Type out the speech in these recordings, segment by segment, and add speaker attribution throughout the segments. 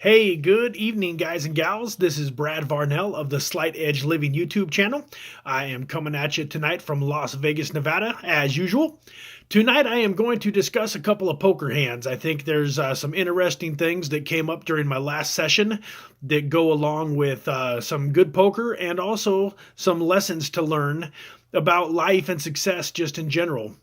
Speaker 1: Hey, good evening, guys and gals. This is Brad Varnell of the Slight Edge Living YouTube channel. I am coming at you tonight from Las Vegas, Nevada, as usual. Tonight, I am going to discuss a couple of poker hands. I think there's some interesting things that came up during my last session that go along with some good poker and also some lessons to learn about life and success just in general.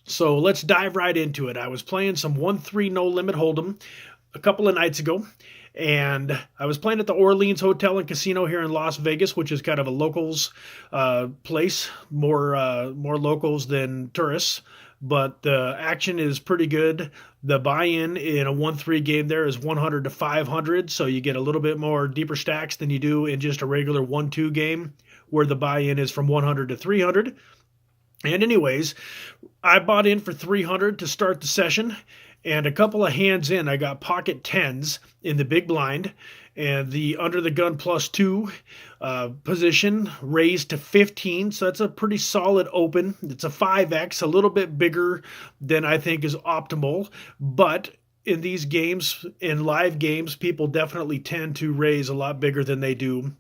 Speaker 1: So let's dive right into it. I was playing some 1-3 no limit hold'em a couple of nights ago, and I was playing at the Orleans Hotel and Casino here in Las Vegas, which is kind of a locals place, more locals than tourists. But the action is pretty good. The buy-in in a 1-3 game there is 100 to 500, so you get a little bit more deeper stacks than you do in just a regular 1-2 game, where the buy-in is from 100 to 300. And anyways, I bought in for 300 to start the session, and a couple of hands in, I got pocket tens in the big blind, and the under the gun +2 position raised to 15. So that's a pretty solid open. It's a 5x, a little bit bigger than I think is optimal, but in these games, in live games, people definitely tend to raise a lot bigger than they do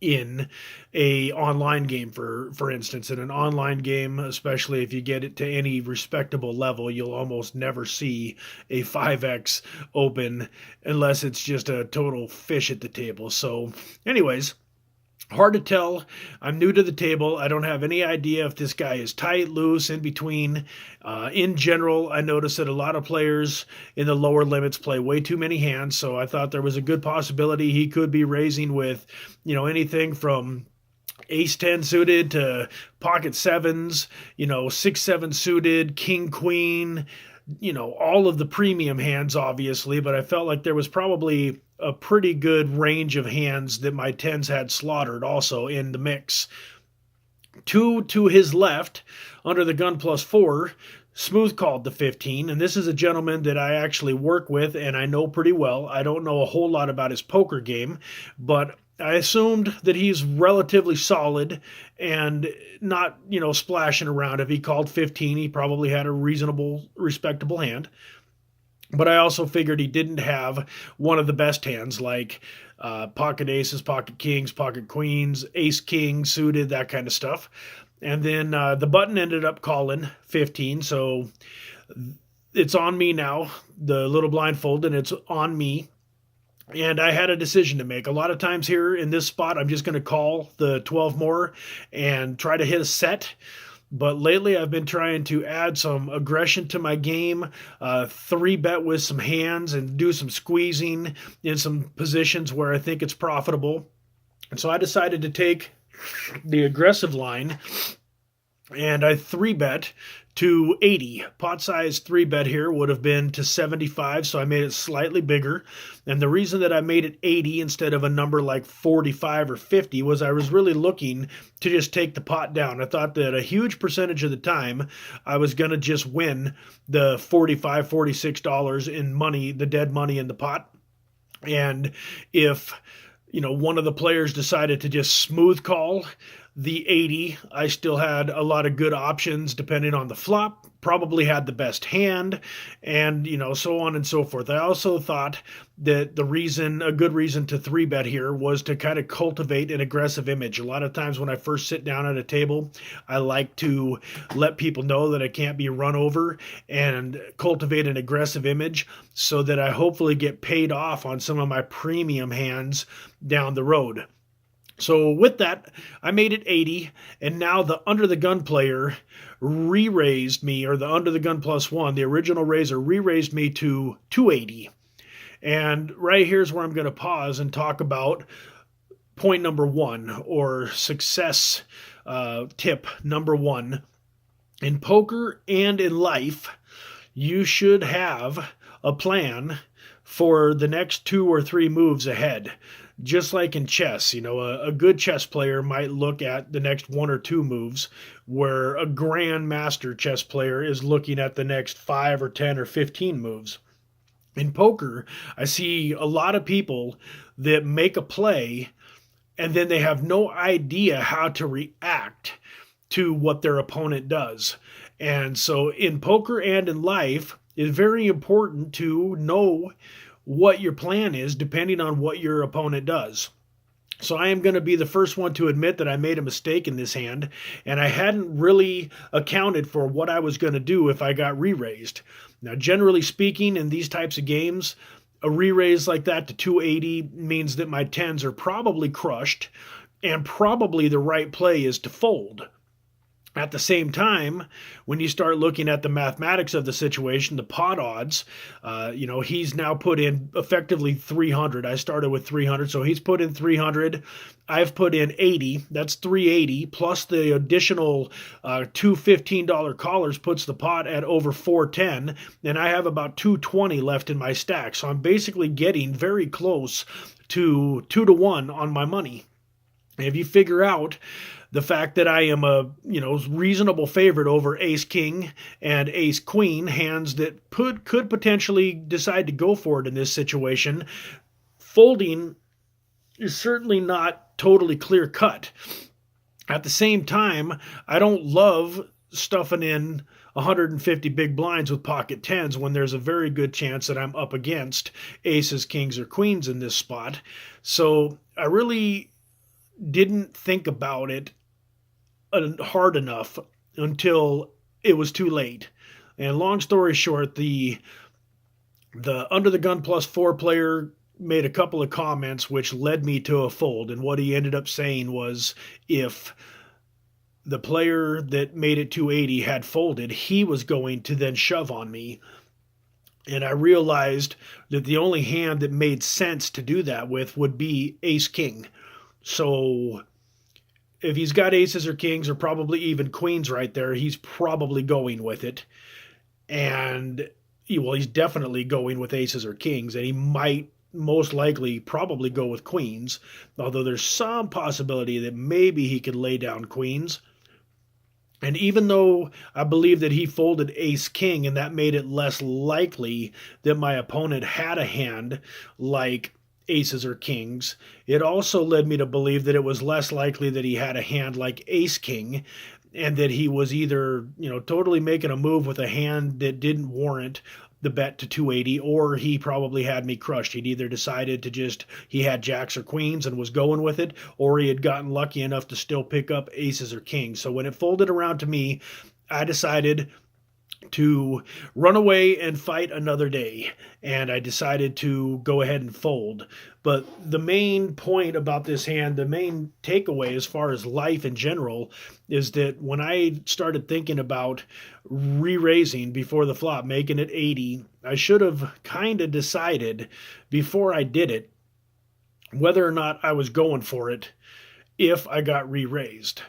Speaker 1: in a online game. For instance, in an online game, especially if you get it to any respectable level, you'll almost never see a 5x open unless it's just a total fish at the table. So anyways, hard to tell. I'm new to the table. I don't have any idea if this guy is tight, loose, in between. In general, I noticed that a lot of players in the lower limits play way too many hands, so I thought there was a good possibility he could be raising with, anything from ace-10 suited to pocket sevens, 6-7 suited, king-queen, all of the premium hands, obviously, but I felt like there was probably a pretty good range of hands that my tens had slaughtered also in the mix. Two to his left, under the gun +4, smooth called the 15, and this is a gentleman that I actually work with and I know pretty well. I don't know a whole lot about his poker game, but I assumed that he's relatively solid and not, splashing around. If he called 15, he probably had a reasonable, respectable hand. But I also figured he didn't have one of the best hands like pocket aces, pocket kings, pocket queens, ace king suited, that kind of stuff. And then the button ended up calling 15, so it's on me now. The little blindfold, and it's on me. And I had a decision to make. A lot of times here in this spot, I'm just going to call the 12 more and try to hit a set. But lately, I've been trying to add some aggression to my game, 3-bet with some hands and do some squeezing in some positions where I think it's profitable. And so I decided to take the aggressive line, and I 3-bet to 80. Pot size 3-bet here would have been to 75, so I made it slightly bigger. And the reason that I made it 80 instead of a number like 45 or 50 was I was really looking to just take the pot down. I thought that a huge percentage of the time I was going to just win the $45, $46 in money, the dead money in the pot. And if one of the players decided to just smooth call the 80, I still had a lot of good options depending on the flop, probably had the best hand, and so on and so forth. I also thought that a good reason to 3-bet here was to kind of cultivate an aggressive image. A lot of times when I first sit down at a table, I like to let people know that I can't be run over and cultivate an aggressive image so that I hopefully get paid off on some of my premium hands down the road. So with that, I made it 80, and now the under the gun player re-raised me, or the under the gun +1, the original raiser re-raised me to 280. And right here's where I'm going to pause and talk about point number 1, or success tip number 1. In poker and in life, you should have a plan for the next 2 or 3 moves ahead. Just like in chess, a good chess player might look at the next 1 or 2 moves, where a grandmaster chess player is looking at the next 5 or 10 or 15 moves. In poker, I see a lot of people that make a play and then they have no idea how to react to what their opponent does. And so in poker and in life, it's very important to know what your plan is depending on what your opponent does. So I am going to be the first one to admit that I made a mistake in this hand, and I hadn't really accounted for what I was going to do if I got re-raised. Now, generally speaking, in these types of games, a re-raise like that to 280 means that my 10s are probably crushed, and probably the right play is to fold. At the same time, when you start looking at the mathematics of the situation, the pot odds, he's now put in effectively 300. I started with 300, so he's put in 300. I've put in 80. That's 380 plus the additional two $15 callers puts the pot at over 410, and I have about 220 left in my stack. So I'm basically getting very close to 2-1 on my money. And if you figure out the fact that I am a reasonable favorite over ace king and ace queen, hands that could potentially decide to go for it in this situation, folding is certainly not totally clear cut. At the same time, I don't love stuffing in 150 big blinds with pocket tens when there's a very good chance that I'm up against aces, kings, or queens in this spot. So I really didn't think about it hard enough until it was too late. And long story short, the Under the Gun +4 player made a couple of comments which led me to a fold. And what he ended up saying was, if the player that made it 280 had folded, he was going to then shove on me. And I realized that the only hand that made sense to do that with would be ace king. So if he's got aces or kings or probably even queens right there, he's probably going with it. And, well, he's definitely going with aces or kings, and he might most likely probably go with queens, although there's some possibility that maybe he could lay down queens. And even though I believe that he folded ace-king and that made it less likely that my opponent had a hand like aces or kings, it also led me to believe that it was less likely that he had a hand like ace-king, and that he was either, totally making a move with a hand that didn't warrant the bet to 280, or he probably had me crushed. He'd either decided to he had jacks or queens and was going with it, or he had gotten lucky enough to still pick up aces or kings. So when it folded around to me, I decided to run away and fight another day, and I decided to go ahead and fold. But the main point about this hand, the main takeaway as far as life in general, is that when I started thinking about re-raising before the flop, making it 80, I should have kind of decided before I did it whether or not I was going for it if I got re-raised.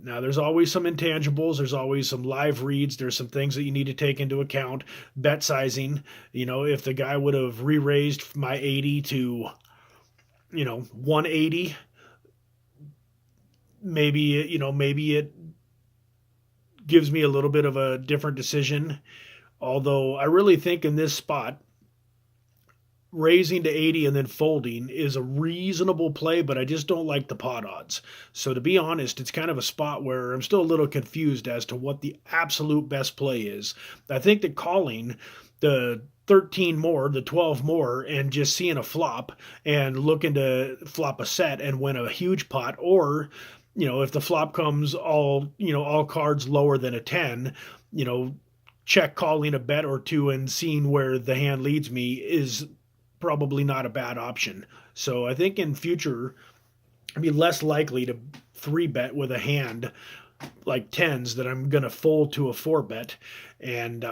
Speaker 1: Now, there's always some intangibles. There's always some live reads. There's some things that you need to take into account. Bet sizing. If the guy would have re-raised my 80 to, 180, maybe it gives me a little bit of a different decision. Although I really think in this spot, raising to 80 and then folding is a reasonable play, but I just don't like the pot odds. So to be honest, it's kind of a spot where I'm still a little confused as to what the absolute best play is. I think that calling the 13 more, the 12 more, and just seeing a flop and looking to flop a set and win a huge pot, or, if the flop comes all cards lower than a 10, check calling a bet or two and seeing where the hand leads me is probably not a bad option. So I think in future, I'd be less likely to 3-bet with a hand like tens that I'm going to fold to a 4-bet, and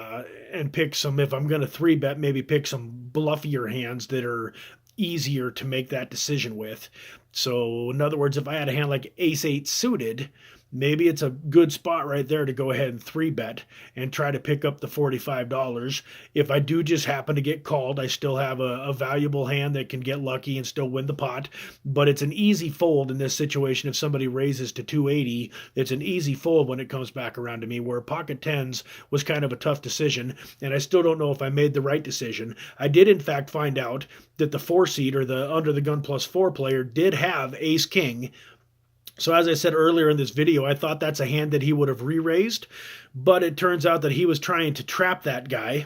Speaker 1: pick some, if I'm going to 3-bet, maybe pick some bluffier hands that are easier to make that decision with. So in other words, if I had a hand like ace-8 suited, maybe it's a good spot right there to go ahead and 3-bet and try to pick up the $45. If I do just happen to get called, I still have a valuable hand that can get lucky and still win the pot. But it's an easy fold in this situation. If somebody raises to 280, it's an easy fold when it comes back around to me, where pocket tens was kind of a tough decision, and I still don't know if I made the right decision. I did, in fact, find out that the 4-seed, or the Under the Gun +4 player, did have ace-king. So as I said earlier in this video, I thought that's a hand that he would have re-raised, but it turns out that he was trying to trap that guy.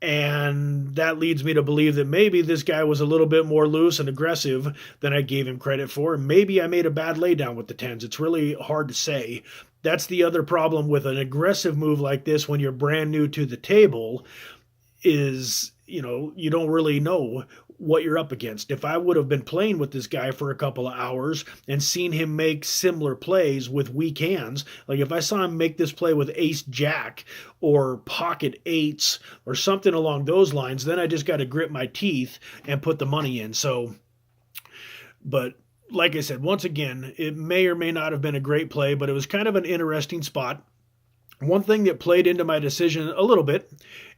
Speaker 1: And that leads me to believe that maybe this guy was a little bit more loose and aggressive than I gave him credit for. Maybe I made a bad laydown with the tens. It's really hard to say. That's the other problem with an aggressive move like this when you're brand new to the table is, you don't really know what you're up against. If I would have been playing with this guy for a couple of hours and seen him make similar plays with weak hands, like if I saw him make this play with ace jack or pocket eights or something along those lines, then I just got to grit my teeth and put the money in. So, but like I said, once again, it may or may not have been a great play, but it was kind of an interesting spot. One thing that played into my decision a little bit,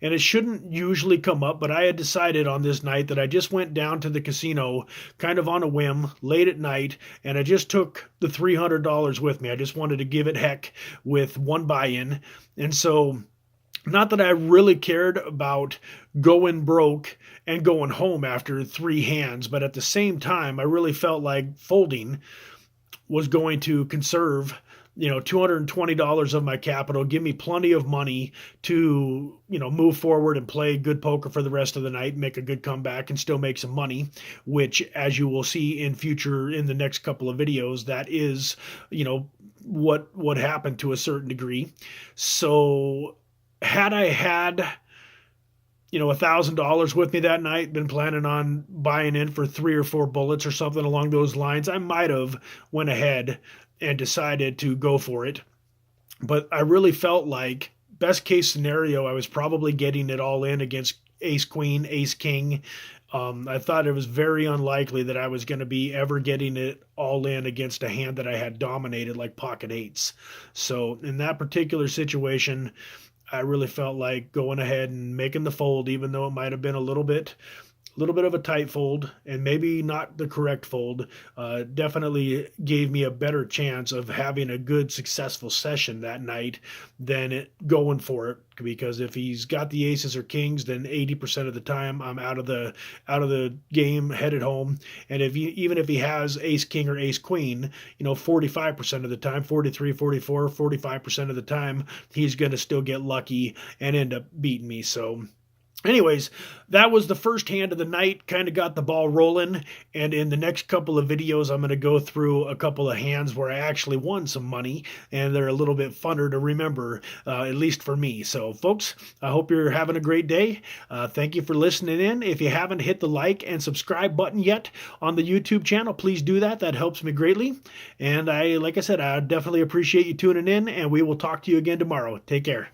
Speaker 1: and it shouldn't usually come up, but I had decided on this night that I just went down to the casino kind of on a whim late at night, and I just took the $300 with me. I just wanted to give it heck with one buy-in. And so, not that I really cared about going broke and going home after 3 hands, but at the same time, I really felt like folding was going to conserve $220 of my capital, give me plenty of money to, move forward and play good poker for the rest of the night, make a good comeback and still make some money, which as you will see in the next couple of videos, that is, what happened to a certain degree. So had I had $1,000 with me that night, been planning on buying in for 3 or 4 bullets or something along those lines, I might have went ahead and decided to go for it. But I really felt like best case scenario, I was probably getting it all in against ace queen, ace king. I thought it was very unlikely that I was going to be ever getting it all in against a hand that I had dominated like pocket eights. So in that particular situation, I really felt like going ahead and making the fold, even though it might have been a little bit of a tight fold and maybe not the correct fold. Definitely gave me a better chance of having a good successful session that night than going for it, because if he's got the aces or kings, then 80% of the time I'm out of the game, headed home. And even if he has ace king or ace queen, 45% of the time, 43, 44, 45% of the time, he's going to still get lucky and end up beating me. So anyways, that was the first hand of the night, kind of got the ball rolling, and in the next couple of videos, I'm going to go through a couple of hands where I actually won some money, and they're a little bit funner to remember, at least for me. So, folks, I hope you're having a great day. Thank you for listening in. If you haven't hit the like and subscribe button yet on the YouTube channel, please do that. That helps me greatly, and like I said, I definitely appreciate you tuning in, and we will talk to you again tomorrow. Take care.